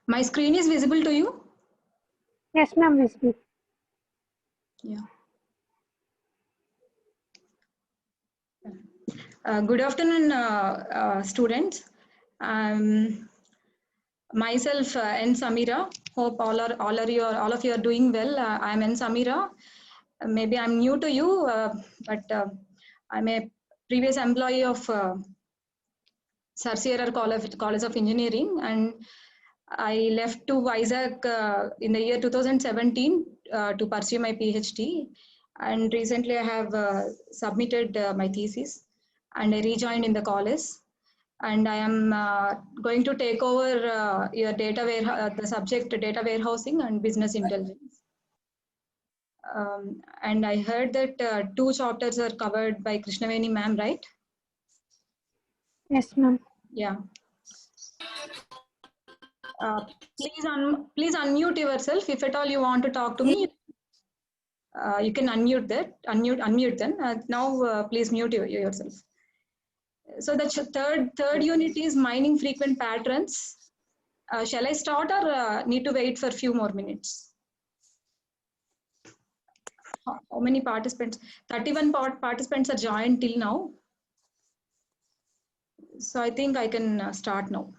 My screen is visible to you? Yes, ma'am, visible. Yeah. Good afternoon, students. Myself, N. Samira. Hope all of you are doing well. I'm N. Samira. Maybe I'm new to you, but I'm a previous employee of Sir C.R.R. College of Engineering, and I left to Vizag in the year 2017 to pursue my PhD. And recently I have submitted my thesis and I rejoined in the college. And I am going to take over your the subject data warehousing and business intelligence. And I heard that 2 chapters are covered by Krishnaveni ma'am, right? Yes, ma'am. Yeah. Please unmute yourself. If at all you want to talk to me, you can unmute them. Now, please mute yourself. So the third unit is mining frequent patterns. Shall I start or need to wait for a few more minutes? How many participants? 31 participants are joined till now. So I think I can start now.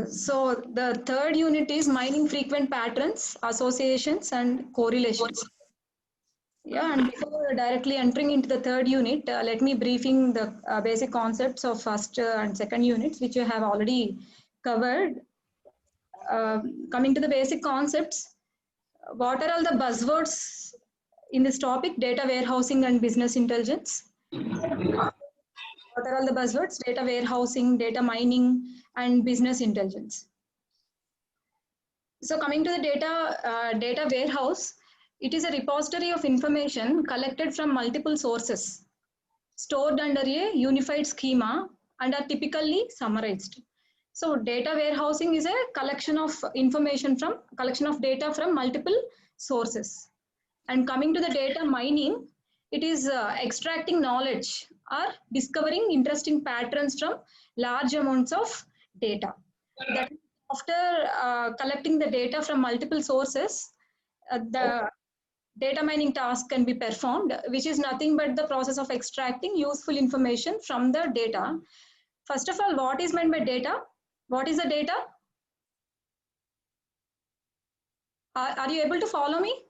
So the third unit is mining frequent patterns, associations, and correlations. Yeah, and before directly entering into the third unit, let me briefing the basic concepts of first and second units, which you have already covered. Coming to the basic concepts, what are all the buzzwords in this topic? Data warehousing and business intelligence. What are all the buzzwords? Data warehousing, data mining, and business intelligence. So coming to the data warehouse, it is a repository of information collected from multiple sources, stored under a unified schema, and are typically summarized. So data warehousing is a collection of data from multiple sources. And coming to the data mining, it is extracting knowledge or discovering interesting patterns from large amounts of data. That after collecting the data from multiple sources, the data mining task can be performed, which is nothing but the process of extracting useful information from the data. First of all, what is meant by data? What is the data? Are you able to follow me?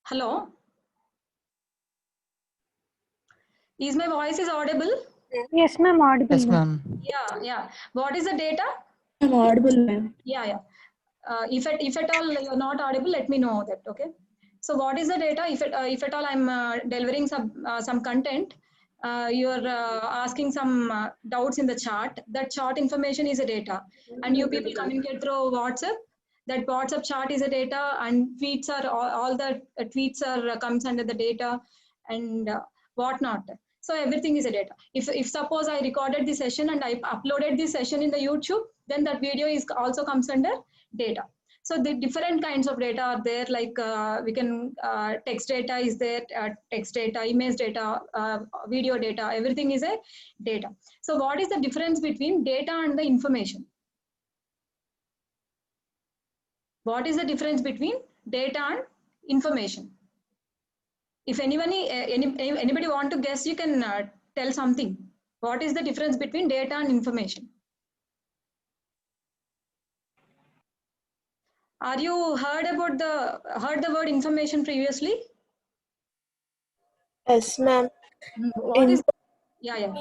Hello? Is my voice is audible? Yes, ma'am, audible. Yes, ma'am. Yeah. What is the data? I'm audible, ma'am. Yeah. If at all you're not audible, let me know that. Okay. So what is the data? If at all I'm delivering some content, you're asking some doubts in the chart. That chart information is a data, and you people communicate through WhatsApp. That WhatsApp chart is a data, and tweets are all the tweets are comes under the data, and whatnot. So everything is a data. If suppose I recorded the session and I uploaded the session in the YouTube, then that video is also comes under data. So the different kinds of data are there, like we can text data is there, text data, image data, video data, everything is a data. So what is the difference between data and the information? What is the difference between data and information? If anybody want to guess, you can tell something. What is the difference between data and information? Are you heard the word information previously? Yes, ma'am. What is? Yeah.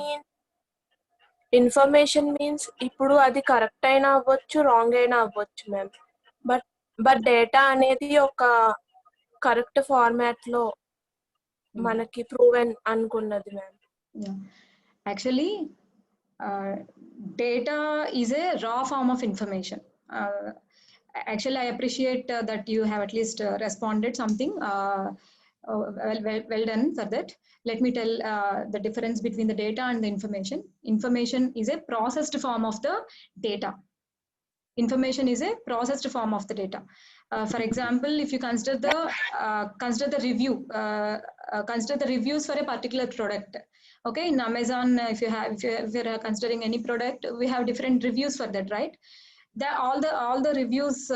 Information means ఇప్పుడు అది correct అయినా అవ్వచ్చు wrong అయినా అవ్వచ్చు ma'am but data అనేది ఒక correct format లో మనకి ప్రూవెన్ అనుకున్నది ma'am. Actually, data is a raw form of information. Actually, I appreciate that you have at least responded something. Well done for that. Let me tell the difference between the data and the information. Information is a processed form of the data. Information is a processed form of the data. For example, if you consider the reviews for a particular product. Okay, in Amazon, if you're considering any product, we have different reviews for that, right? All the reviews,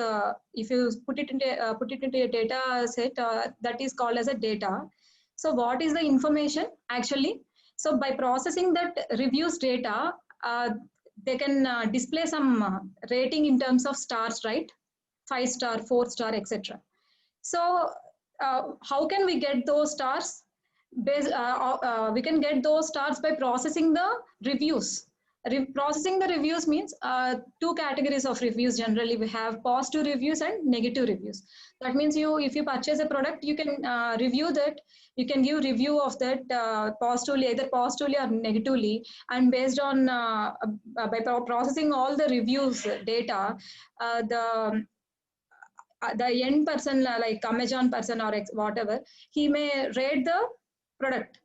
if you put it into a data set, that is called as a data. So what is the information actually? So by processing that reviews data, they can display some rating in terms of stars, right? 5-star, 4-star, etc. So how can we get those stars? We can get those stars by processing the reviews. Processing the reviews means two categories of reviews. Generally, we have positive reviews and negative reviews. That means if you purchase a product, you can review that. You can give review of that positively, either positively or negatively, and based on by processing all the reviews data, the end person, like Amazon person or whatever, he may rate the product.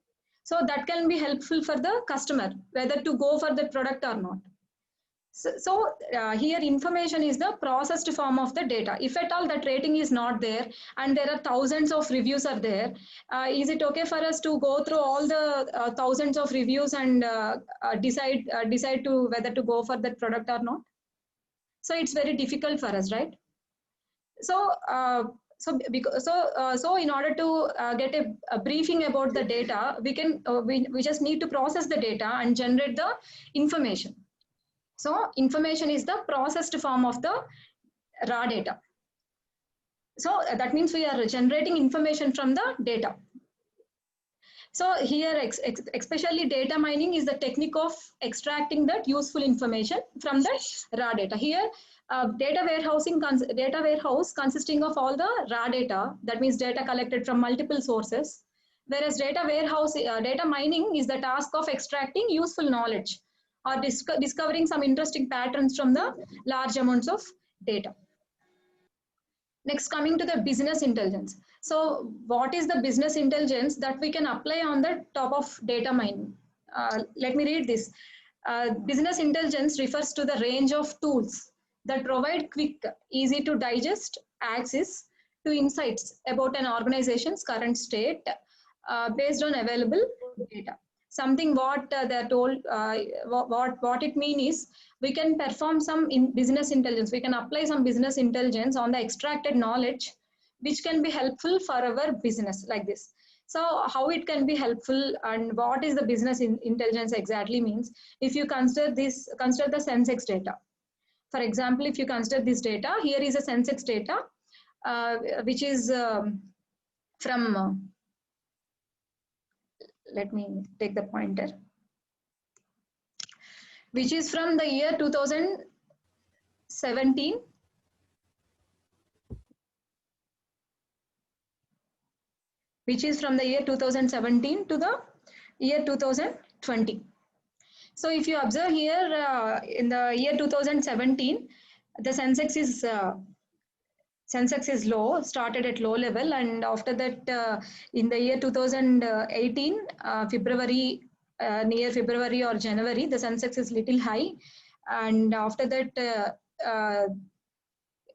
So that can be helpful for the customer, whether to go for the product or not. So here information is the processed form of the data. If at all that rating is not there and there are thousands of reviews are there, is it okay for us to go through all the thousands of reviews and decide to whether to go for that product or not? So it's very difficult for us, right? So so in order to get a briefing about the data, we just need to process the data and generate the information. So information is the processed form of the raw data. So that means we are generating information from the data. So here, especially data mining is the technique of extracting that useful information from the raw data. Here, data warehouse consisting of all the raw data, that means data collected from multiple sources, whereas data mining is the task of extracting useful knowledge or discovering some interesting patterns from the large amounts of data. Next, coming to the business intelligence. So what is the business intelligence that we can apply on the top of data mining? Let me read this. Business intelligence refers to the range of tools that provide quick, easy to digest access to insights about an organization's current state based on available data. Something what they're told, what it means is we can perform some business intelligence. We can apply some business intelligence on the extracted knowledge, which can be helpful for our business like this. So how it can be helpful and what is the business intelligence exactly means? If you consider the Sensex data. For example, if you consider this data, here is a Sensex data, which is from, let me take the pointer, which is from the year 2017 to the year 2020. So if you observe here, in the year 2017, the Sensex is low, started at low level, and after that, in the year 2018, February, near February or January, the Sensex is little high, and after that, at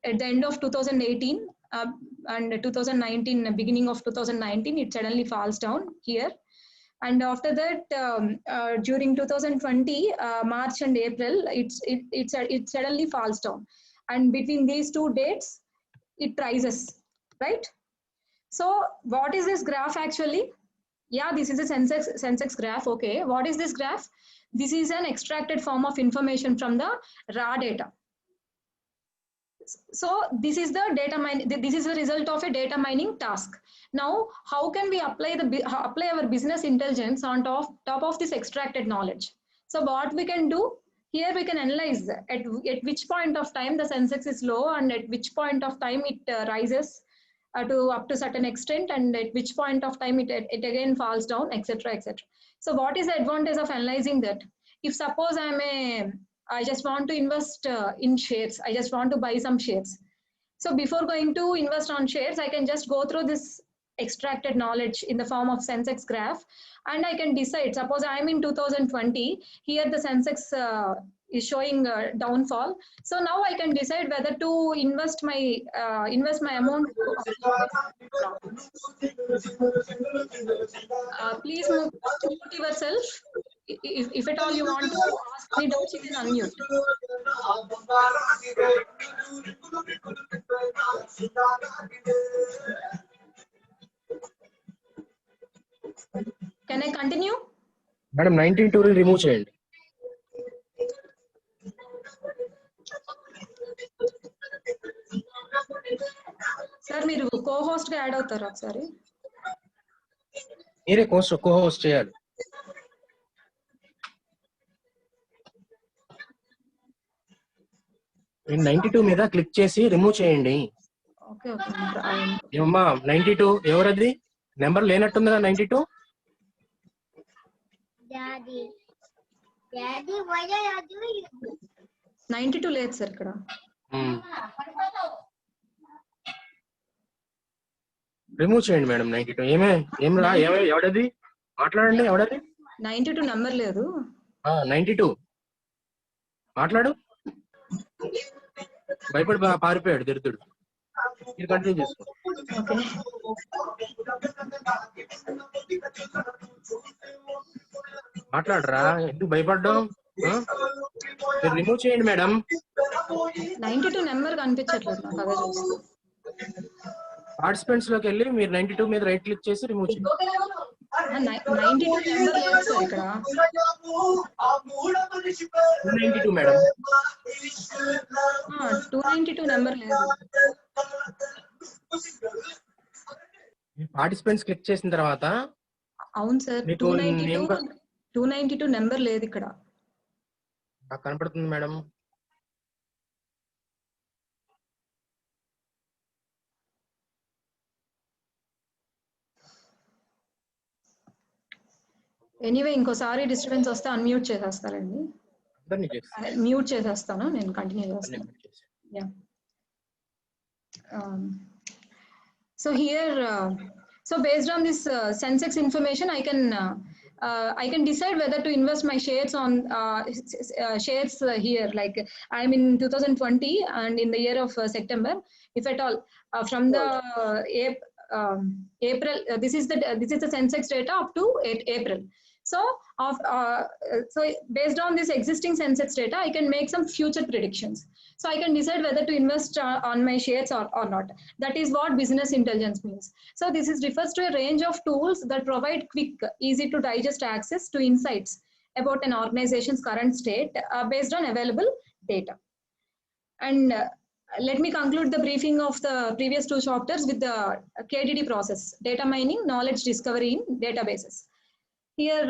the end of 2018 and 2019, beginning of 2019, it suddenly falls down here. And after that, during 2020, March and April, it suddenly falls down. And between these two dates, it rises, right? So what is this graph actually? Yeah, this is a Sensex graph. Okay, what is this graph? This is an extracted form of information from the raw data. So this is the data mining. This is the result of a data mining task. Now, how can we apply our business intelligence on top of this extracted knowledge? So what we can do here, we can analyze at which point of time the Sensex is low and at which point of time it rises to up to certain extent, and at which point of time it again falls down, etc., etc. So what is the advantage of analyzing that? If suppose I just want to invest in shares. I just want to buy some shares. So before going to invest on shares, I can just go through this extracted knowledge in the form of Sensex graph, and I can decide, suppose I am in 2020, here the Sensex is showing downfall. So now I can decide whether to invest my amount. Please mute yourself. If at all you want to ask any doubts, you can unmute. Can I continue? Madam, 92 will remove చేయండి. Sir మీరు కో-హోస్ట్ గా add అవుతారా ఒకసారి? మీరే కో-హోస్ట్ చేయాలి. నేను 92 మీద click చేసి రిమూవ్ చేయండి. Okay okay. ఏమమ్మా 92 ఎవరది? Number లేనట్టుందా 92? Daddy. Daddy, why are you doing it? 92 లేదు సార్ ఇక్కడ. రిమూవ్ చేయండి మేడం 92. ఎవడది? మాట్లాడండి, ఎవడది? 92 నెంబర్ లేదు. 92 మాట్లాడు. భయపడి పారిపోయాడు దరిద్రుడు. మీరు కంటిన్యూ చేసుకో. మాట్లాడరా, ఎందుకు భయపడ్డావు? మీరు రిమూవ్ చేయండి మేడం. 92 నెంబర్ కనిపించట్లేదు నాకు, అదే చూస్తూ. పార్టిసిపెంట్స్ లోకి వెళ్ళి మీరు 92 మీద రైట్ క్లిక్ చేసి రిమూవ్ చేయండి. 92 నెంబర్ లేదు సార్ ఇక్కడ. 292 మేడం. 292 నెంబర్ లేదు. పార్టిసిపెంట్స్ క్లిక్ చేసిన తర్వాత అవును సార్, 292 నెంబర్ లేదు ఇక్కడ. నాకు కనపడుతుంది మేడం. ఎనీవే ఇంకోసారి డిస్టర్బెన్స్ వస్తే అన్మ్యూట్ చేసేస్తారండి. మ్యూట్ చేసేస్తాను, నేను కంటిన్యూ చేస్తాను. So here, so based on this Sensex information, I can decide whether to invest my shares on shares here. Like I'm in 2020 and in the year of September, if at all, from the April, this is the Sensex data up to April. So based on this existing Sensex data, I can make some future predictions. So I can decide whether to invest on my shares or not. That is what business intelligence means. So this refers to a range of tools that provide quick, easy to digest access to insights about an organization's current state based on available data. And let me conclude the briefing of the previous two chapters with the KDD process, data mining, knowledge discovery in databases. Here,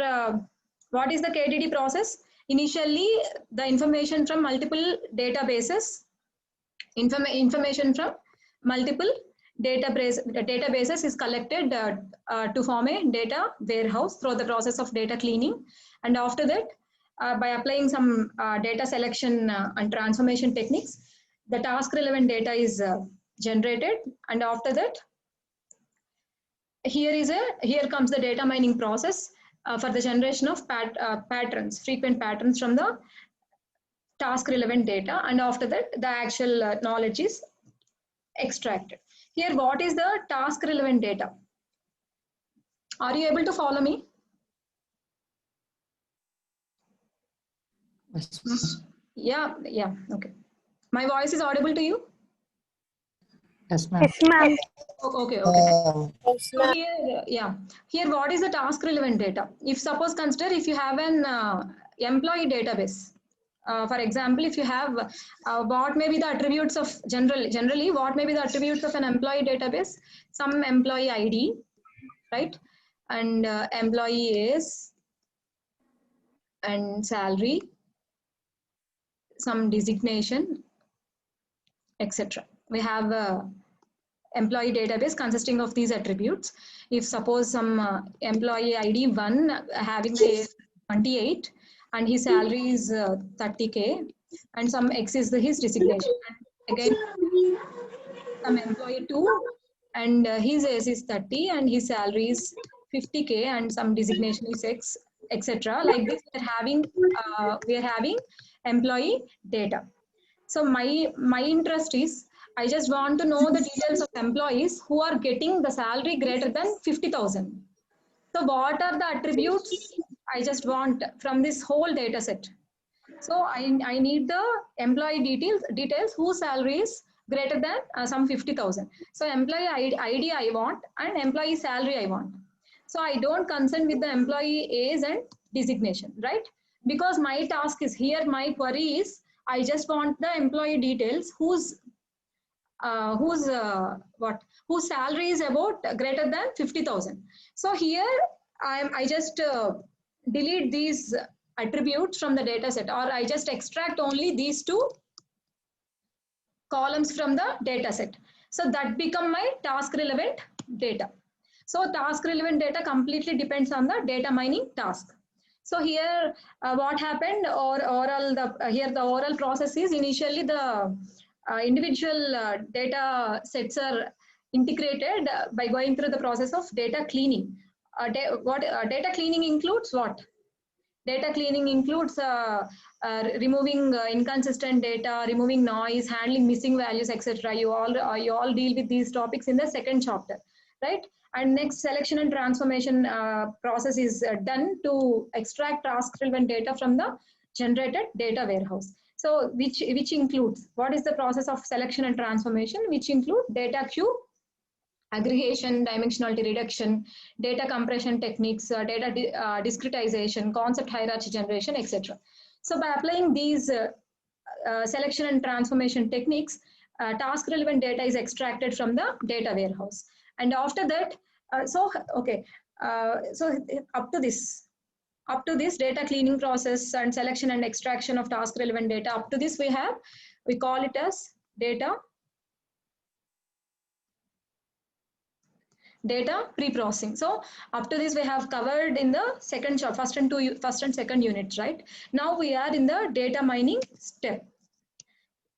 what is the KDD process? Initially, the information from multiple databases, information from multiple databases is collected to form a data warehouse through the process of data cleaning. And after that, by applying some data selection and transformation techniques, the task relevant data is generated. And after that, here comes the data mining process. For the generation of patterns, frequent patterns from the task relevant data, and after that the actual knowledge is extracted. Here, what is the task relevant data? Are you able to follow me? Yeah, okay. My voice is audible to you? Yes, ma'am. Okay. So here what is the task relevant data? If suppose consider if you have an employee database, for example, if you have what may be the attributes of generally what may be the attributes of an employee database? Some employee ID, right? And employee is and salary, some designation, etc. We have a employee database consisting of these attributes. If suppose some employee ID 1 having the 28 and his salary is 30K and some X is his designation. And again, some employee 2 and his age is 30 and his salary is 50K and some designation is X, etc. Like this, we are having employee data. So my interest is, I just want to know the details of employees who are getting the salary greater than 50,000. So what are the attributes I just want from this whole data set? So I need the employee details whose salary is greater than some 50,000. So employee ID I want and employee salary I want. So I don't consent with the employee age and designation, right? Because my task is here, my query is, I just want the employee details whose salary is about greater than 50,000. So here I just delete these attributes from the data set, or I just extract only these two columns from the data set. So that become my task relevant data. So task relevant data completely depends on the data mining task. So here what happened, here the oral process is, initially the individual data sets are integrated by going through the process of data cleaning. Data cleaning includes what? Data cleaning includes removing inconsistent data, removing noise, handling missing values, etc. You all deal with these topics in the second chapter, right? And next, selection and transformation process is done to extract task relevant data from the generated data warehouse. So which includes, what is the process of selection and transformation, which include data queue aggregation, dimensionality reduction, data compression techniques, data discretization, concept hierarchy generation, etc. So by applying these selection and transformation techniques, task relevant data is extracted from the data warehouse. And after that, so up to this data cleaning process and selection and extraction of task relevant data, up to this we call it as data pre-processing. So up to this we have covered in the first and second units, right? Now we are in the data mining step.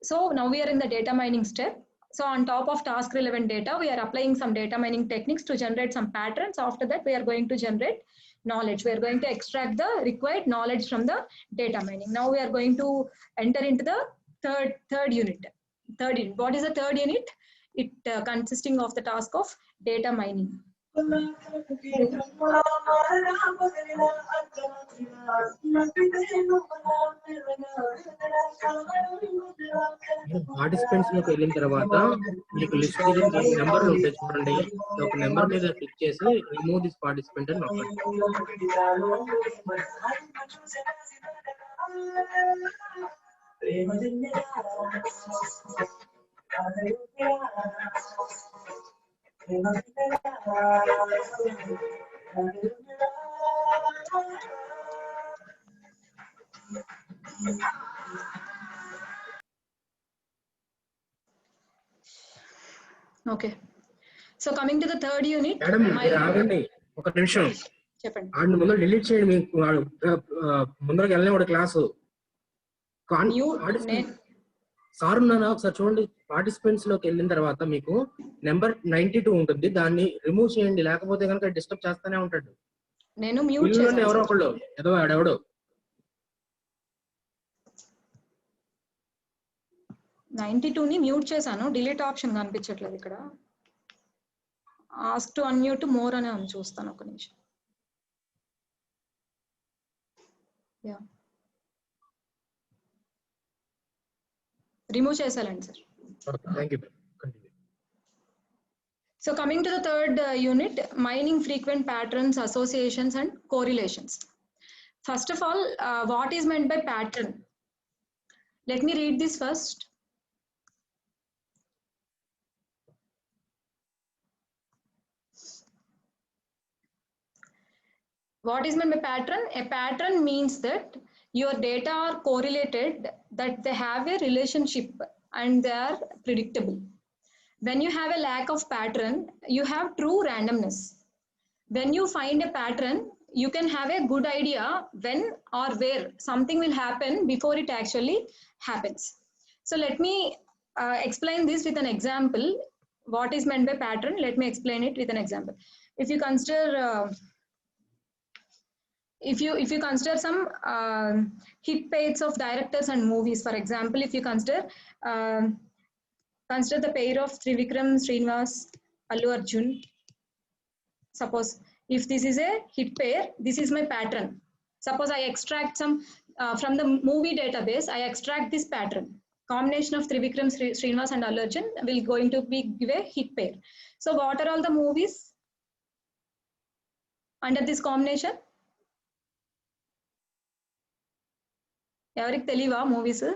So now we are in the data mining step. So on top of task relevant data, we are applying some data mining techniques to generate some patterns. After that, we are going to generate knowledge. We are going to extract the required knowledge from the data mining. Now we are going to enter into the third unit. What is the third unit? It consisting of the task of data mining. Participants లోకి వెళ్ళిన తర్వాత మీకు list నెంబర్లు ఉంటాయి చూడండి, ఒక number మీద click చేసి రిమూవ్ దిస్ పార్టిసిపెంట్ అని నొక్కండి. Okay. So coming to the third unit. ఆగండి ఒక నిమిషం, చెప్పండి. ఆడిని ముందు డిలీట్ చేయండి. మీకు ముందరకు వెళ్ళిన క్లాసు సార్ ఉన్నాను. ఒకసారి చూడండి, పార్టిసిపెంట్స్ లోకి వెళ్ళిన తర్వాత మీకు నెంబర్ 92 ఉంటుంది, దాన్ని రిమూవ్ చేయండి, లేకపోతే కనుక డిస్టర్బ్ చేస్తానే ఉంటాడు. నేను మ్యూట్ చేశాను. ఎవరో ఒకళ్ళు ఎవడో 92 ని మ్యూట్ చేశాను, డిలీట్ ఆప్షన్ కనిపించట్లేదు ఇక్కడ. ఆస్క్ టు అన్మ్యూట్ మోర్ అనే ఉంది, చూస్తాను ఒక నిమిషం. యా, రిమూవ్ చేశానండి sir. Thank you. So coming to the third unit, mining frequent patterns, associations and correlations. First of all, what is meant by pattern? Let me read this first. What is meant by pattern? A pattern means that your data are correlated, that they have a relationship and they are predictable. When you have a lack of pattern, you have true randomness. When you find a pattern, you can have a good idea when or where something will happen before it actually happens. So let me explain this with an example. what is meant by pattern, let me explain it with an example. If you consider if you consider some hit pairs of directors and movies, for example, if you consider the pair of Trivikram, Srinivas, Allu Arjun. Suppose if this is a hit pair, this is my pattern. Suppose I extract some from the movie database, I extract this pattern. Combination of Trivikram, Srinivas and Allu Arjun will going to be give a hit pair. So what are all the movies under this combination? Everything తెలియవా movies?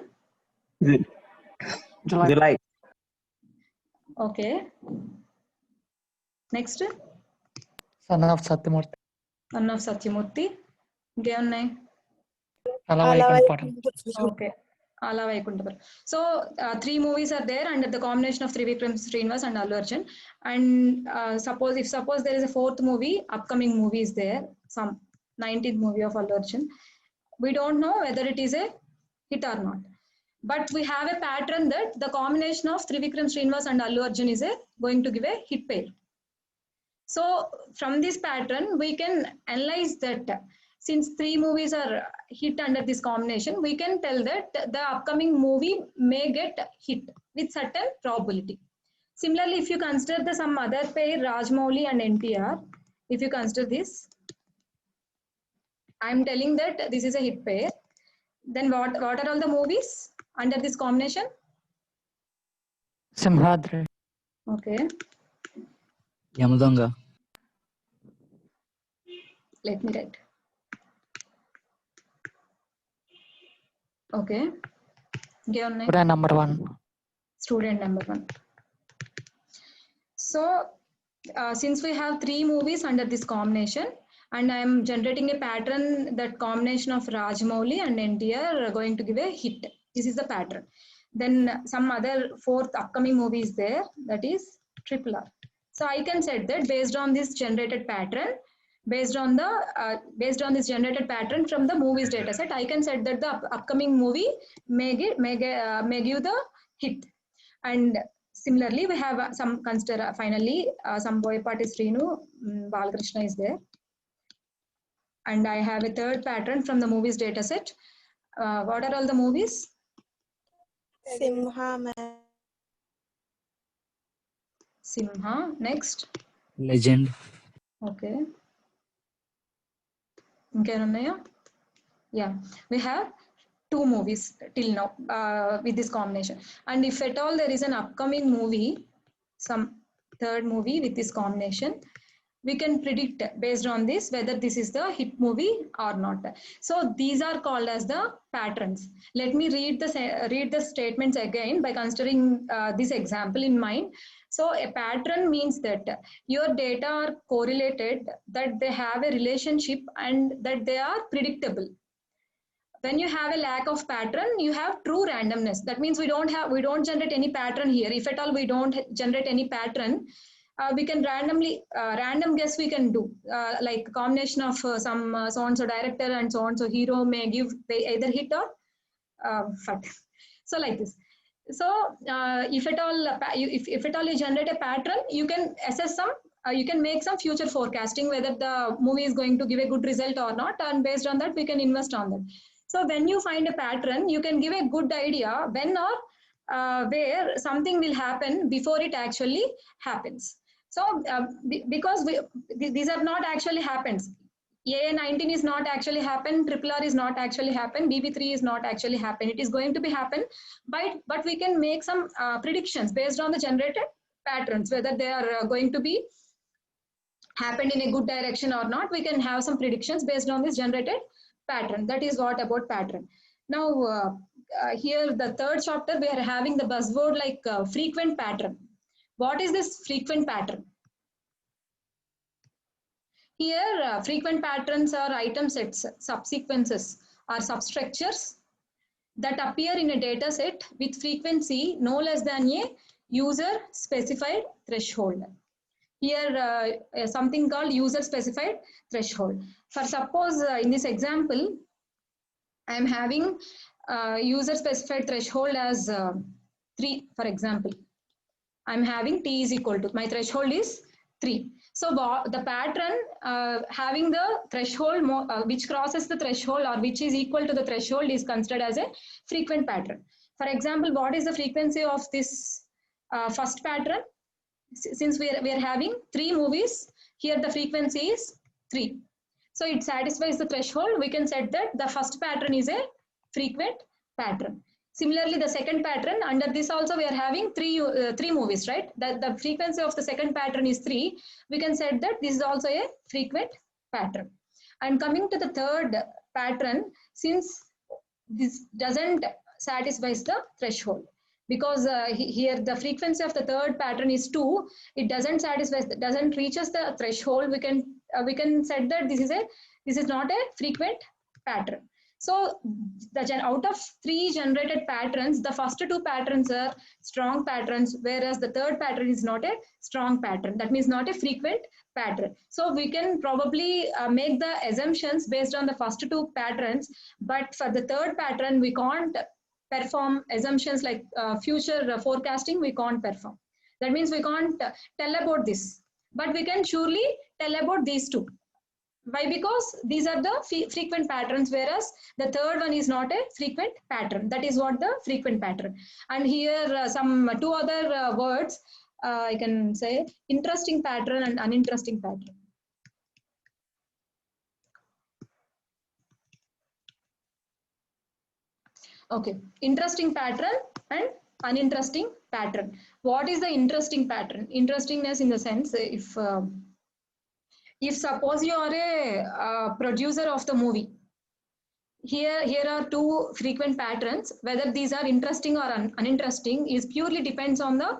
July. Okay. Next. Son of Satyamurthy. Son of Satyamurthy. ఇంకేమున్నాయి? Ala Vaikunthapam. Okay. Ala Vaikunthapam. So 3 movies are there under the combination of Trivikram, Srinivas and Allu Arjun. And suppose there is a 4th movie, upcoming movie is there, some 19th movie of Allu Arjun. We don't know whether it is a hit or not. But we have a pattern that the combination of Trivikram, Srinivas and Allu Arjun is going to give a hit pair. So from this pattern, we can analyze that since 3 movies are hit under this combination, we can tell that the upcoming movie may get hit with certain probability. Similarly, if you consider some other pair, Rajmouli and NTR, if you consider this, I am telling that this is a hit pair. Then what are all the movies under this combination? Simhadri. Okay. Yamadonga. Let me write. Okay. Student number 1. Student number 1. So since we have 3 movies under this combination, and I am generating a pattern that combination of Rajmouli and NTR are going to give a hit. This is the pattern. Then some other 4th upcoming movie is there, that is RRR. So I can set that based on this generated pattern, based on this generated pattern from the movies dataset, I can set that the upcoming movie may give the hit. And similarly, we have some consider finally some Boyapati Srinu, Balakrishna is there. And I have a 3rd pattern from the movies dataset. What are all the movies? Simha, ma'am. Simha. Next. Legend. Okay. Yeah, we have 2 movies till now with this combination. And if at all there is an upcoming movie, some 3rd movie with this combination, we can predict based on this whether this is the hit movie or not. So these are called as the patterns. Let me read the statements again by considering this example in mind. So a pattern means that your data are correlated, that they have a relationship and that they are predictable. When you have a lack of pattern, you have true randomness. That means we don't generate any pattern here. If at all we don't generate any pattern, we can random guess we can do, like combination of some so-and-so director and so-and-so hero may give either hit or fat. So like this. So if at all you generate a pattern, you can assess some, you can make some future forecasting whether the movie is going to give a good result or not, and based on that we can invest on that. So when you find a pattern, you can give a good idea when or where something will happen before it actually happens. So because these are not actually happens. AA19 is not actually happen, RRR is not actually happen, BB3 is not actually happen. It is going to be happen, but we can make some predictions based on the generated patterns, whether they are going to be happened in a good direction or not. We can have some predictions based on this generated pattern. That is what about pattern. Now here the 3rd chapter we are having the buzzword like frequent pattern. What is this frequent pattern? Here frequent patterns are item sets, subsequences or substructures that appear in a data set with frequency no less than a user specified threshold. Here something called user specified threshold. For suppose in this example, I am having user specified threshold as 3, for example. I'm having t is equal to, my threshold is 3. So the pattern having the threshold which crosses the threshold or which is equal to the threshold is considered as a frequent pattern. For example, what is the frequency of this first pattern? Since we are having 3 movies, here the frequency is 3. So it satisfies the threshold. We can set that the first pattern is a frequent pattern. Similarly, the second pattern, under this also we are having three movies, right? The frequency of the second pattern is 3. We can set that this is also a frequent pattern. And coming to the third pattern, since this doesn't satisfy the threshold, because here the frequency of the third pattern is 2, it doesn't satisfy, doesn't reaches the threshold. We can set that this is not a frequent pattern. So out of 3 generated patterns, the first 2 patterns are strong patterns, whereas the third pattern is not a strong pattern. That means not a frequent pattern. So we can probably make the assumptions based on the first 2 patterns, but for the third pattern, we can't perform assumptions like future forecasting. We can't perform. That means we can't tell about this, but we can surely tell about these 2. Why? Because these are the frequent patterns, whereas the third one is not a frequent pattern. That is what the frequent pattern. And here some 2 other words I can say: interesting pattern and uninteresting pattern. Okay, interesting pattern and uninteresting pattern. What is the interesting pattern? Interestingness in the sense, if suppose you are a producer of the movie, here are 2 frequent patterns. Whether these are interesting or uninteresting is purely depends on the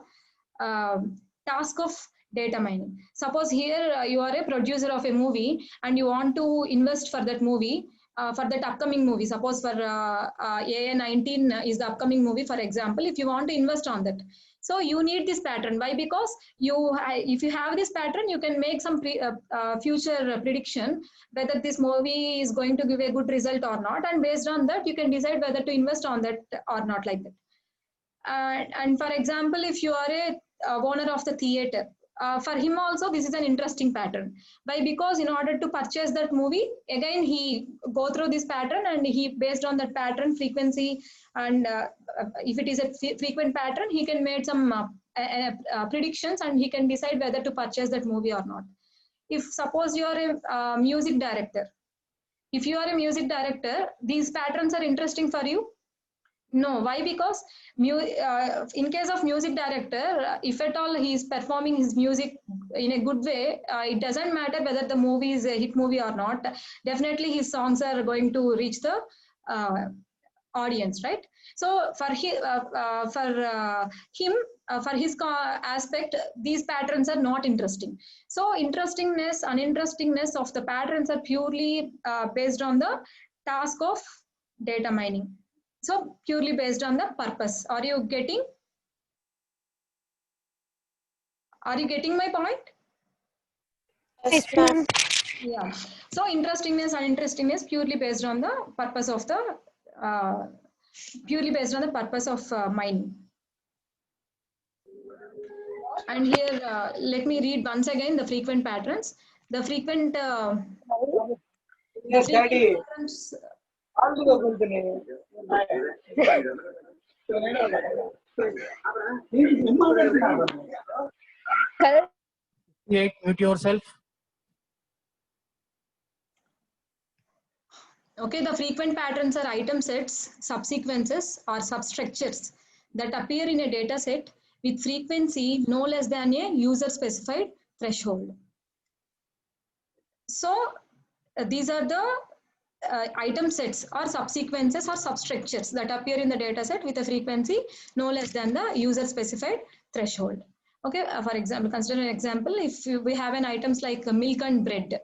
task of data mining. Suppose here you are a producer of a movie and you want to invest for that movie, for that upcoming movie. Suppose for AA19 is the upcoming movie, for example. If you want to invest on that, so you need this pattern. Why? Because if you have this pattern, you can make some future prediction whether this movie is going to give a good result or not, and based on that, you can decide whether to invest on that or not, like that. And for example, if you are a owner of the theater, for him also this is an interesting pattern. Why? Because in order to purchase that movie, again he go through this pattern, and he based on that pattern frequency, and if it is a frequent pattern, he can make some predictions, and he can decide whether to purchase that movie or not. If suppose you are a music director, if you are a music director, these patterns are interesting for you? No. Why? Because in case of music director, if at all he is performing his music in a good way, it doesn't matter whether the movie is a hit movie or not. Definitely his songs are going to reach the audience, right? So for him, for his aspect, these patterns are not interesting. So interestingness, uninterestingness of the patterns are purely based on the task of data mining. So purely based on the purpose. Are you getting my point? Yes, ma'am. Yeah. So interestingness, uninterestingness purely based on the purpose of the mining. And here, let me read once again the frequent patterns. The frequent Yes, Daddy. patterns. Mute yourself. Okay, the frequent patterns are item sets, subsequences, or substructures that appear in a data set with frequency no less than a user-specified threshold. So these are the item sets or subsequences or substructures that appear in the data set with a frequency no less than the user-specified threshold. Okay, for example, consider an example. If we have an items like milk and bread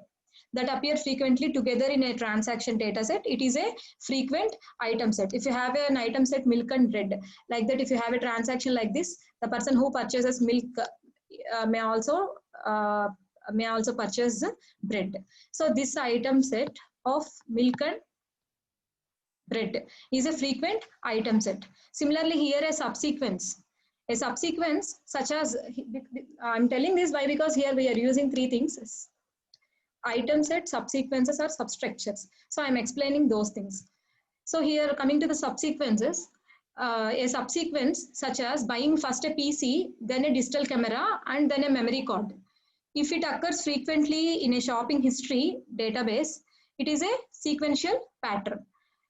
that appear frequently together in a transaction data set, it is a frequent item set. If you have an item set milk and bread, like that, if you have a transaction like this, the person who purchases milk may also purchase bread. So this item set of milk and bread is a frequent item set. Similarly, here a subsequence A subsequence such as, I'm telling this why, because here we are using three things: item set, subsequences, or substructures. So I'm explaining those things. So here, coming to the subsequences, a subsequence such as buying first a PC, then a digital camera, and then a memory card. If it occurs frequently in a shopping history database, it is a sequential pattern.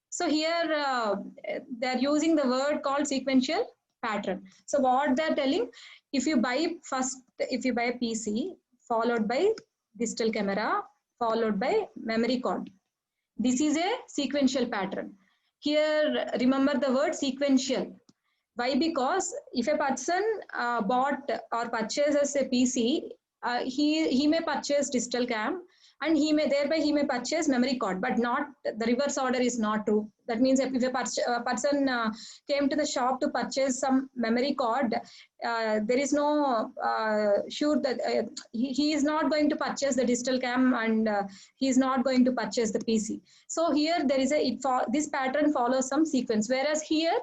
So here they're using the word called sequential pattern. So what they're telling, if you buy a PC, followed by digital camera, followed by memory card, this is a sequential pattern. Here, remember the word sequential. Why? Because if a person bought or purchases a PC, he may purchase digital cam, and he may purchase memory card, but not the reverse order is not true. That means if a person came to the shop to purchase some memory card, there is no sure that he is not going to purchase the digital cam, and he is not going to purchase the PC. So here there is this pattern follows some sequence, whereas here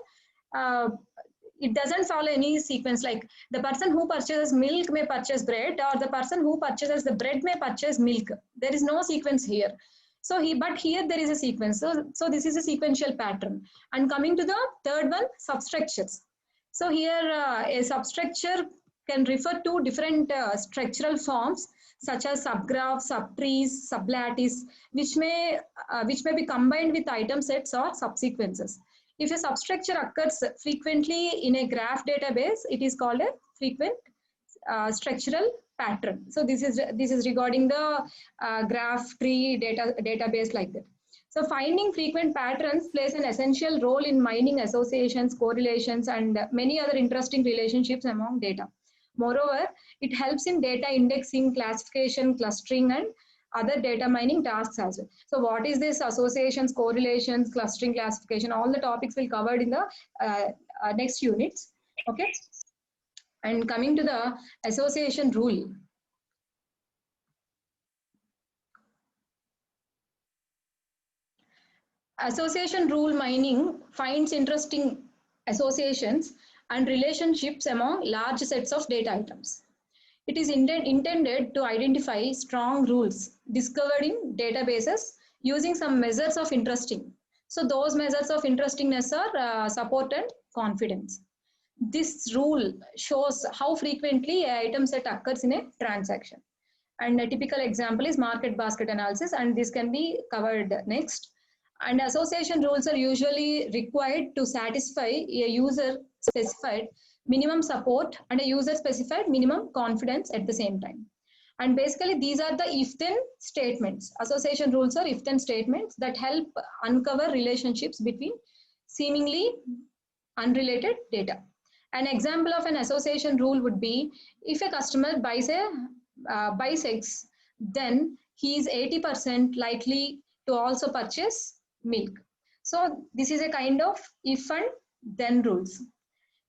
it doesn't follow any sequence. Like the person who purchases milk may purchase bread, or the person who purchases the bread may purchase milk. There is no sequence here. So but here there is a sequence. So this is a sequential pattern. And coming to the third one, substructures. So here a substructure can refer to different structural forms such as subgraphs, subtrees, sublattice, which may be combined with item sets or subsequences. If a substructure occurs frequently in a graph database, it is called a frequent structural pattern. So this is regarding the graph tree database like that. So finding frequent patterns plays an essential role in mining associations, correlations, and many other interesting relationships among data. Moreover, it helps in data indexing, classification, clustering, and other data mining tasks as well. So what is this associations, correlations, clustering, classification? All the topics will covered in the next units. Okay. And coming to the association rule. Association rule mining finds interesting associations and relationships among large sets of data items. It is intended to identify strong rules discovered in databases using some measures of interesting. So those measures of interestingness are support and confidence. This rule shows how frequently an item set occurs in a transaction. And a typical example is market basket analysis, and this can be covered next. And association rules are usually required to satisfy a user specified minimum support and a user specified minimum confidence at the same time. And basically these are the if-then statements. Association rules are if-then statements that help uncover relationships between seemingly unrelated data. An example of an association rule would be, if a customer buys eggs, then he is 80% likely to also purchase milk. So this is a kind of if and then rules.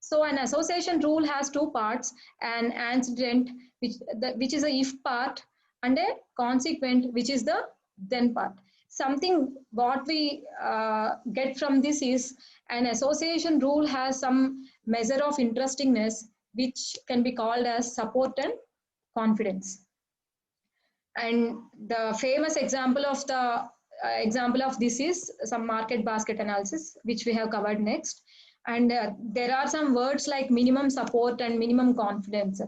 So an association rule has two parts: an antecedent, which is a if part, and a consequent, which is the then part. Something what we get from this is, an association rule has some measure of interestingness, which can be called as support and confidence. And the famous example of this is some market basket analysis, which we have covered next. And there are some words like minimum support and minimum confidence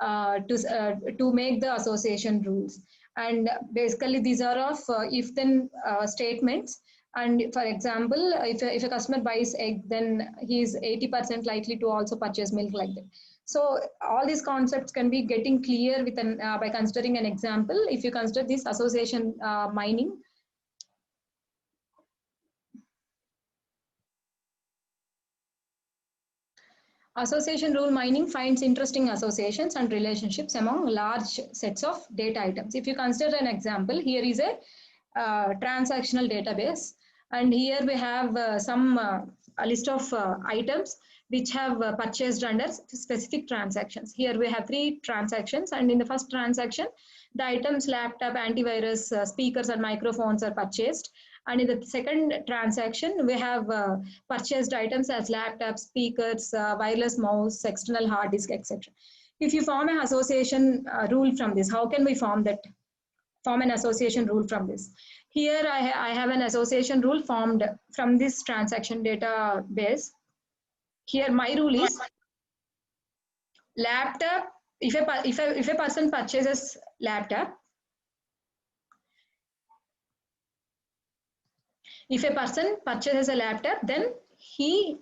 to make the association rules. And basically these are of if-then statements. And for example, if a customer buys egg, then he is 80% likely to also purchase milk, like that. So all these concepts can be getting clear with by considering an example. If you consider this association mining. Association rule mining finds interesting associations and relationships among large sets of data items. If you consider an example, here is a transactional database, and here we have a list of items. which have purchased under specific transactions. Here we have 3 transactions, and in the first transaction, the items laptop, antivirus, speakers and microphones are purchased. And in the second transaction, we have purchased items as laptops, speakers, wireless mouse, external hard disk, etc. If you form an association rule from this, how can we form an association rule from this? Here I have an association rule formed from this transaction database. Here my rule is laptop. If a person purchases laptop, if a person purchases a laptop, then he's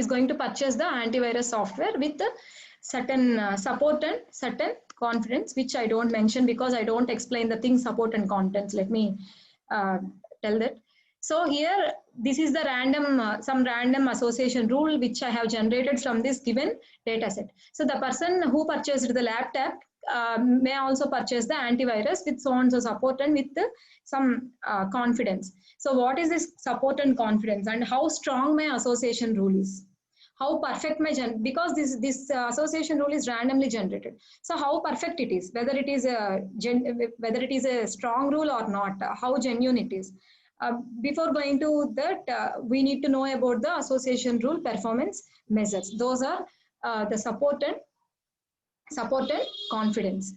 going to purchase the antivirus software with certain support and certain confidence, which I don't mention because I don't explain the thing support and contents. Let me tell that. So here, this is the some random association rule which I have generated from this given data set. So the person who purchased the laptop may also purchase the antivirus with so and so support and with some confidence. So what is this support and confidence, and how strong my association rule is? How perfect my because this association rule is randomly generated. So how perfect it is, whether it is a strong rule or not, how genuine it is. Before going to that, we need to know about the association rule performance measures. Those are the support and confidence.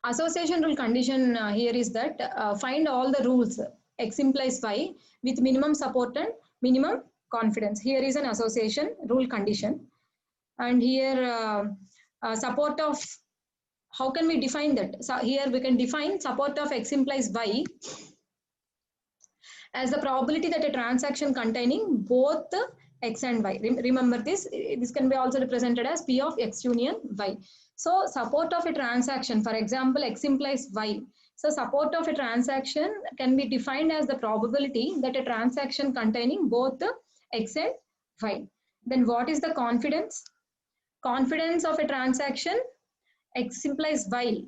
Association rule condition here is that find all the rules X implies Y with minimum support and minimum confidence. Here is an association rule condition, and here support of, how can we define that? So here we can define support of X implies Y as the probability that a transaction containing both X and Y. Remember this can be also represented as P of X union Y. So support of a transaction, for example, X implies Y. So support of a transaction can be defined as the probability that a transaction containing both X and Y. Then what is the confidence? Confidence of a transaction X implies Y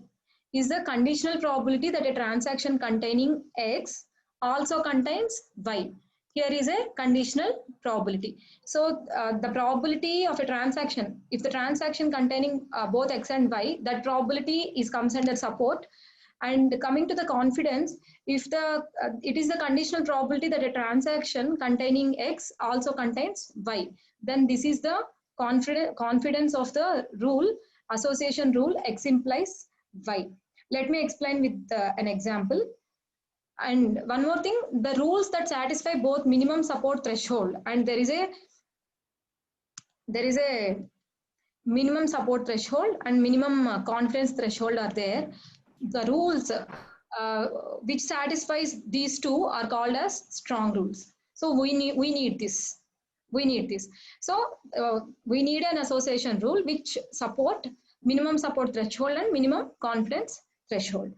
is the conditional probability that a transaction containing X also contains Y. Here is a conditional probability. So the probability of a transaction, if the transaction containing both X and Y, that probability comes under support. And coming to the confidence, if it is the conditional probability that a transaction containing X also contains Y, then this is the confidence of the rule, association rule X implies Y. Let me explain with an example. And one more thing, the rules that satisfy both minimum support threshold and there is a minimum support threshold and minimum confidence threshold are there. The rules which satisfies these two are called as strong rules. So we need this. So we need an association rule which support minimum support threshold and minimum confidence threshold.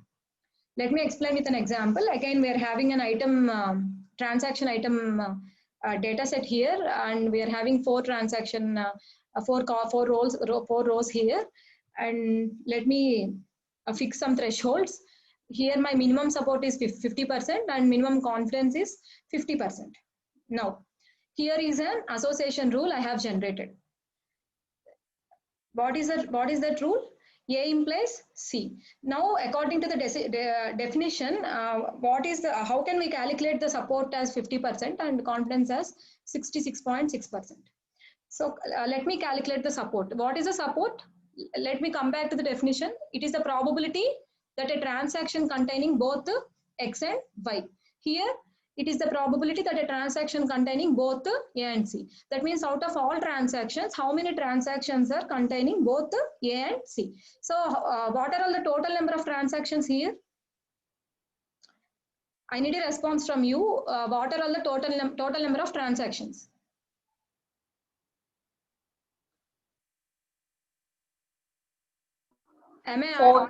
Let me explain with an example. Again, we are having an item transaction item data set here, and we are having 4 transaction, 4 rows here. And let me fix some thresholds. Here my minimum support is 50% and minimum confidence is 50%. Now, here is an association rule I have generated. What is that rule? A implies C. Now, according to the definition, how can we calculate the support as 50% and confidence as 66.6%? So let me calculate the support. What is the support? Let me come back to the definition. It is the probability that a transaction containing both X and Y. Here, it is the probability that a transaction containing both A and C. That means out of all transactions, how many transactions are containing both A and C? So what are all the total number of transactions here? I need a response from you. What are all the total number of transactions? Am I 4.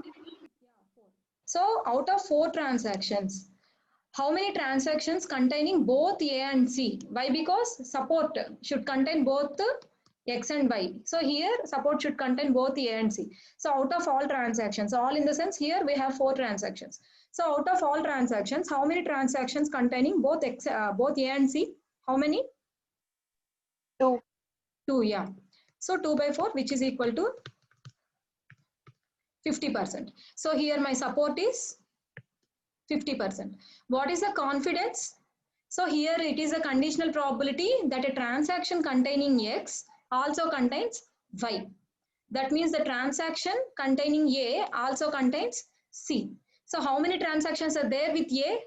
So out of 4 transactions, how many transactions containing both A and C? Why? Because support should contain both X and Y. So here support should contain both A and C. So out of all transactions, all in the sense here we have 4 transactions. So out of all transactions, how many transactions containing both both A and C? How many? 2. 2, yeah. So 2 by 4, which is equal to 50%. So here my support is 50%. What is the confidence? So here it is a conditional probability that a transaction containing X also contains Y. That means the transaction containing A also contains C. So how many transactions are there with A?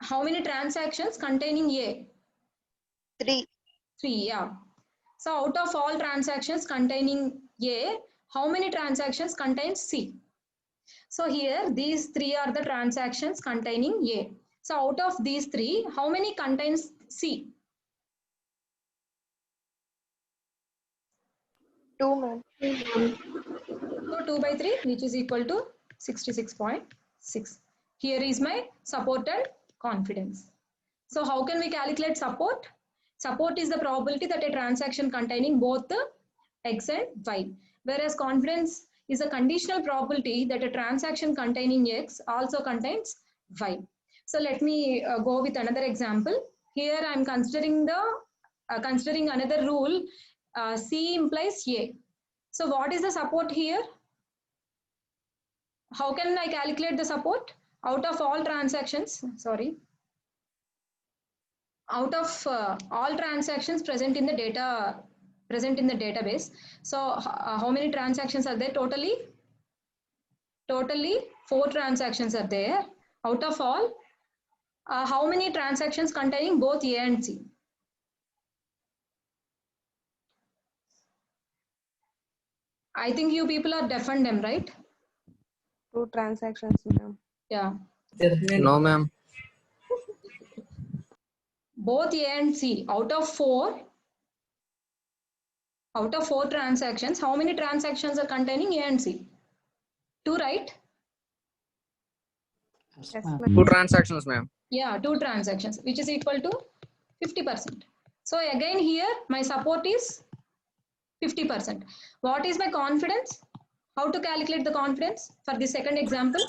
How many transactions containing A? 3. 3, yeah. So out of all transactions containing A, how many transactions contains C? So here these 3 are the transactions containing A. So out of these 3, how many contains C? 2, ma'am. So 2 by 3, which is equal to 66.6. Here is my support and confidence. So how can we calculate support? Support is the probability that a transaction containing both the X and Y, whereas confidence is a conditional probability that a transaction containing X also contains Y. So let me go with another example. Here I am considering another rule. C implies A. So what is the support here? How can I calculate the support? Out of all transactions, out of all transactions present in the database. So how many transactions are there totally? Totally 4 transactions are there. Out of all, how many transactions containing both A and C? I think you people are deaf and dumb, right? 2 transactions, ma'am. Yeah. No, ma'am. Both A and C. Out of 4 transactions, how many transactions are containing A and C? 2, right? Yes, Yes, ma'am. ma'am. 2 transactions, ma'am. Yeah, 2 transactions, which is equal to 50%. So again here, my support is 50%. What is my confidence? How to calculate the confidence for the second example?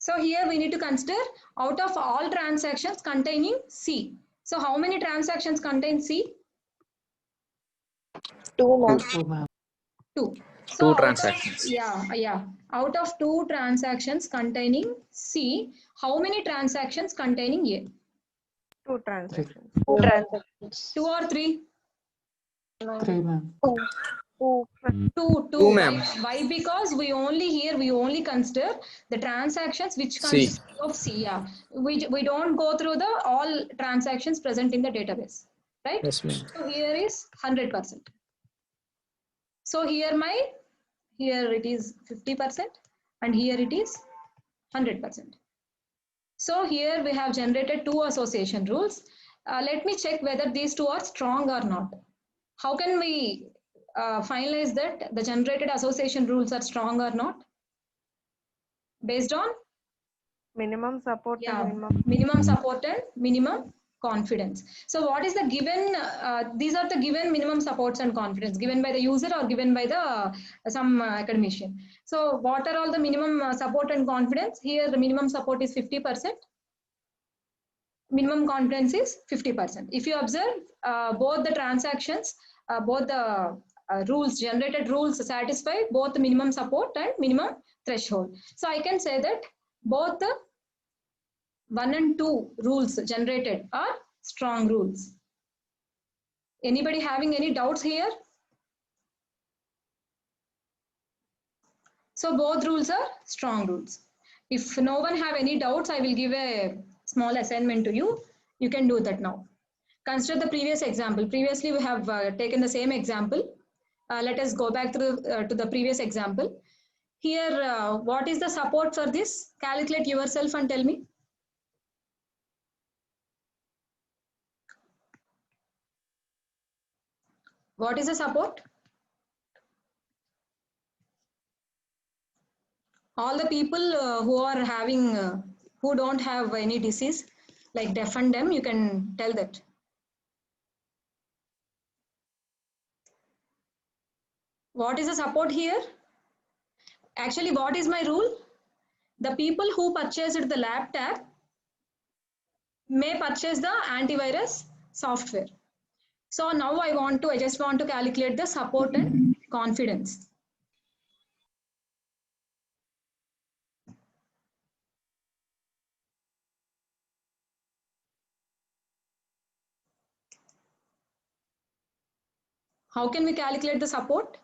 So here we need to consider out of all transactions containing C. So how many transactions contain C? 2, ma'am. 2, ma'am. 2. 2 out transactions. Of, out of 2 transactions containing C, how many transactions containing A? 2 transactions. 2 transactions. 2 or 3? 3, ma'am. 2. 2, 2, ma'am. Why? Because we only consider the transactions which C. consist of C. Yeah. We don't go through the all transactions present in the database, right? Yes, ma'am. So here is 100%. So here it is 50% and here it is 100%. So here we have generated 2 association rules. Let me check whether these 2 are strong or not. How can we finalize that the generated association rules are strong or not? Based on Minimum support and minimum support and minimum confidence. So what is the given? These are the given minimum supports and confidence given by the user or given by the some academician. So what are all the minimum support and confidence? Here the minimum support is 50%. Minimum confidence is 50%. If you observe both the transactions, both the generated rules satisfy both the minimum support and minimum threshold. So I can say that both the 1 and 2 rules generated are strong rules. Anybody having any doubts here? So both rules are strong rules. If no one have any doubts, I will give a small assignment to you. You can do that now. Consider the previous example. Previously, we have taken the same example. Let us go back to the previous example. Here, what is the support for this? Calculate yourself and tell me. What is the support? All the people who don't have any disease, like deaf and dumb, you can tell that. What is the support here? Actually, what is my rule? The people who purchased the laptop may purchase the antivirus software. So now I just want to calculate the support and confidence. How can we calculate the support?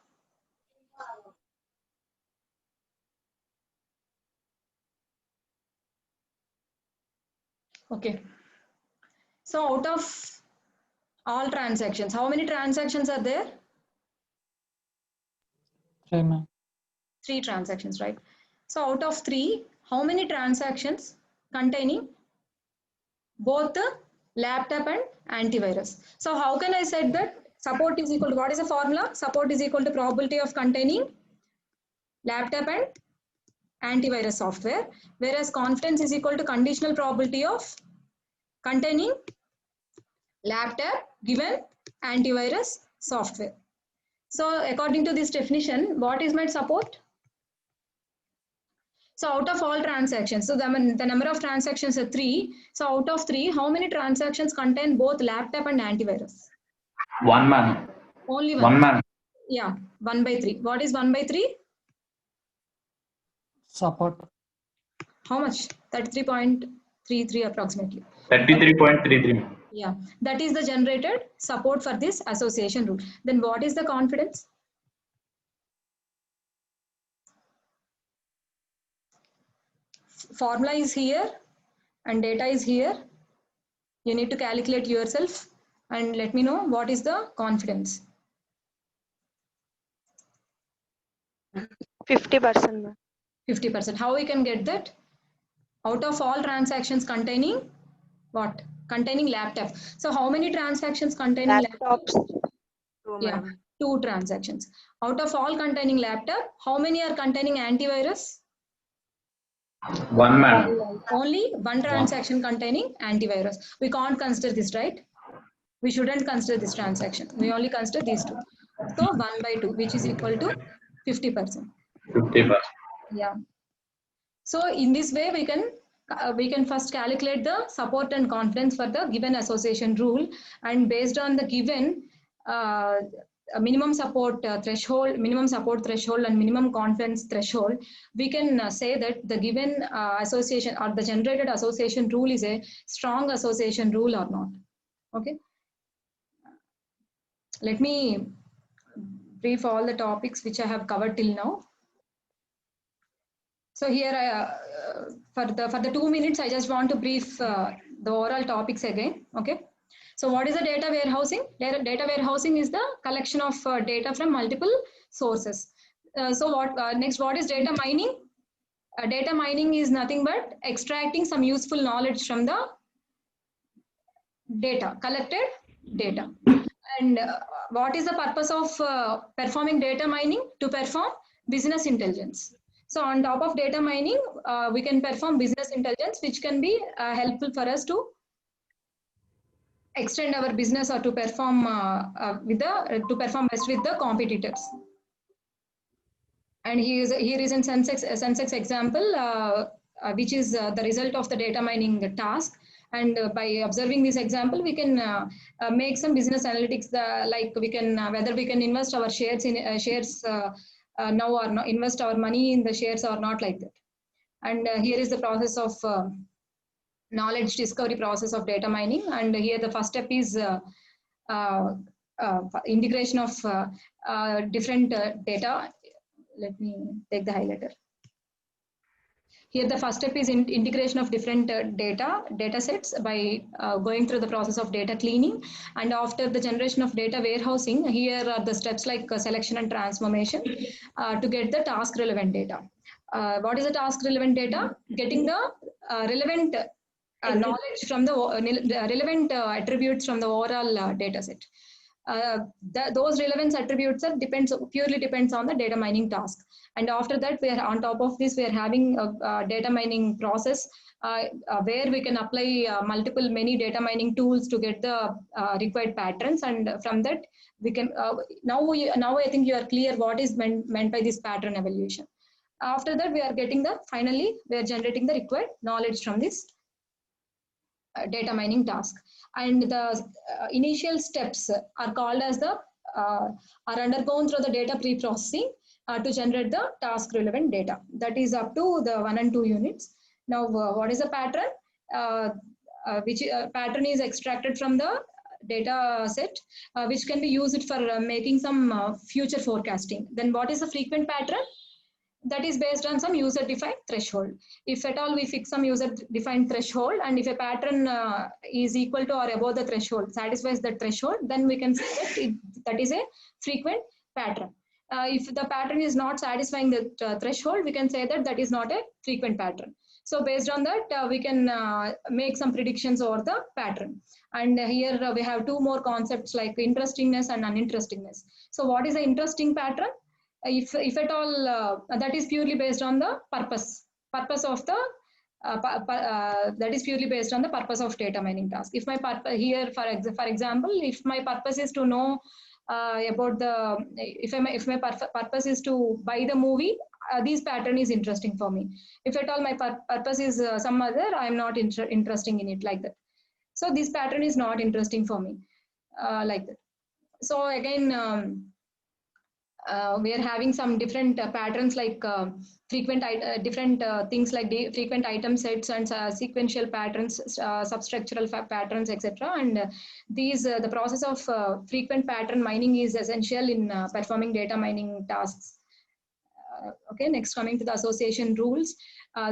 Okay. So out of all transactions, how many transactions are there? 3, ma'am. 3 transactions, right? So out of 3, how many transactions containing both the laptop and antivirus? So how can I say that support is equal to, what is the formula? Support is equal to probability of containing laptop and antivirus software, whereas confidence is equal to conditional probability of containing laptop given antivirus software. So according to this definition, what is my support? So out of all transactions, so the number of transactions are 3. So out of 3, how many transactions contain both laptop and antivirus? 1, ma'am. Only 1, one. ma'am. Yeah, 1 by 3. What is 1 by 3? Support. How much? 33.33 approximately. 33.33. Yeah, that is the generated support for this association rule. Then what is the confidence? Formula is here and data is here. You need to calculate yourself and let me know what is the confidence. 50%. 50%. How we can get that? Out of all transactions containing what? Containing laptop. So how many transactions containing Laptops. laptop? 2, Yeah, ma'am. 2 transactions. Out of all containing laptop, how many are containing antivirus? 1, ma'am. Only 1 transaction containing antivirus. We can't consider this, right? We shouldn't consider this transaction. We only consider these 2. So 1 by 2, which is equal to 50%. 50%. Yeah. So in this way, we can first calculate the support and confidence for the given association rule, and based on the given minimum support threshold, and minimum confidence threshold, we can say that the given association or the generated association rule is a strong association rule or not. Okay. Let me brief all the topics which I have covered till now. So here, for the 2 minutes, I just want to brief the overall topics again. Okay. So what is the data warehousing? Data warehousing is the collection of data from multiple sources. Next, what is data mining? Data mining is nothing but extracting some useful knowledge from the data, collected data. And what is the purpose of performing data mining? To perform business intelligence. So on top of data mining, we can perform business intelligence, which can be helpful for us to extend our business or to perform best with the competitors. And here is in Sensex example, which is the result of the data mining task. And by observing this example, we can make some business analytics, like we can whether we can invest our shares in now or not, invest our money in the shares or not, like that. And here is the process of knowledge discovery process of data mining. And here the first step is integration of different data. Let me take the highlighter. Here the first step is integration of different data sets by going through the process of data cleaning. And after the generation of data warehousing, here are the steps like selection and transformation to get the task relevant data. What is the task relevant data? Getting the relevant knowledge from the relevant attributes from the overall data set. those relevance attributes are purely depends on the data mining task. And after that, we are on top of this, we are having a data mining process where we can apply many data mining tools to get the required patterns. And from that, we can now I think you are clear what is meant by this pattern evaluation. After that, we are getting finally we are generating the required knowledge from this data mining task. And the initial steps are called as are undergone through the data pre-processing to generate the task relevant data. That is up to the 1 and 2 units. Now, what is a pattern? Which pattern is extracted from the data set, which can be used for making some future forecasting. Then what is a frequent pattern? That is based on some user-defined threshold. If at all we fix some user-defined threshold, and if a pattern is equal to or above the threshold, satisfies the threshold, then we can say that that is a frequent pattern. If the pattern is not satisfying the threshold, we can say that that is not a frequent pattern. So based on that, we can make some predictions over the pattern. And here we have two more concepts like interestingness and uninterestingness. So what is the interesting pattern? If at all, that is purely based on the purpose of the that is purely based on the purpose of data mining task. If my here, for example, if my purpose is to know about if my purpose is to buy the movie, this pattern is interesting for me. If at all my purpose is some other, I am not interesting in it, like that. So this pattern is not interesting for me, like that. So again, we are having some different patterns like frequent different things like frequent item sets and sequential patterns, substructural patterns, etc. And these the process of frequent pattern mining is essential in performing data mining tasks. Okay, next, coming to the association rules.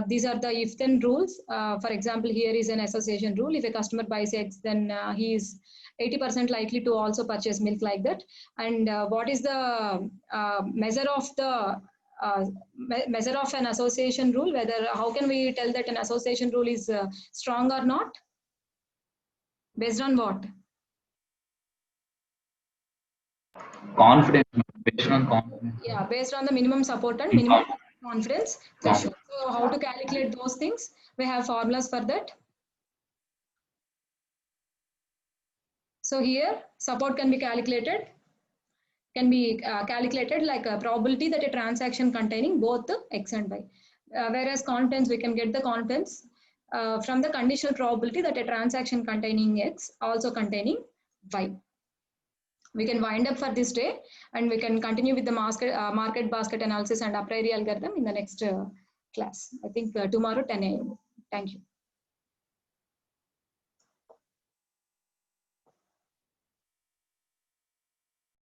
These are the if-then rules. For example, here is an association rule. If a customer buys eggs, then he is 80% likely to also purchase milk, like that. And what is the measure of an association rule? How can we tell that an association rule is strong or not? Based on what? Confidence. Based on confidence. Yeah, based on the minimum support and minimum confidence threshold. So how to calculate those things? We have formulas for that. So here, support can be calculated. Like a probability that a transaction containing both X and Y. Whereas confidence, we can get the confidence from the conditional probability that a transaction containing X also containing Y. We can wind up for this day, and we can continue with the market basket analysis and a priori algorithm in the next class. I think tomorrow 10 a.m. Thank you.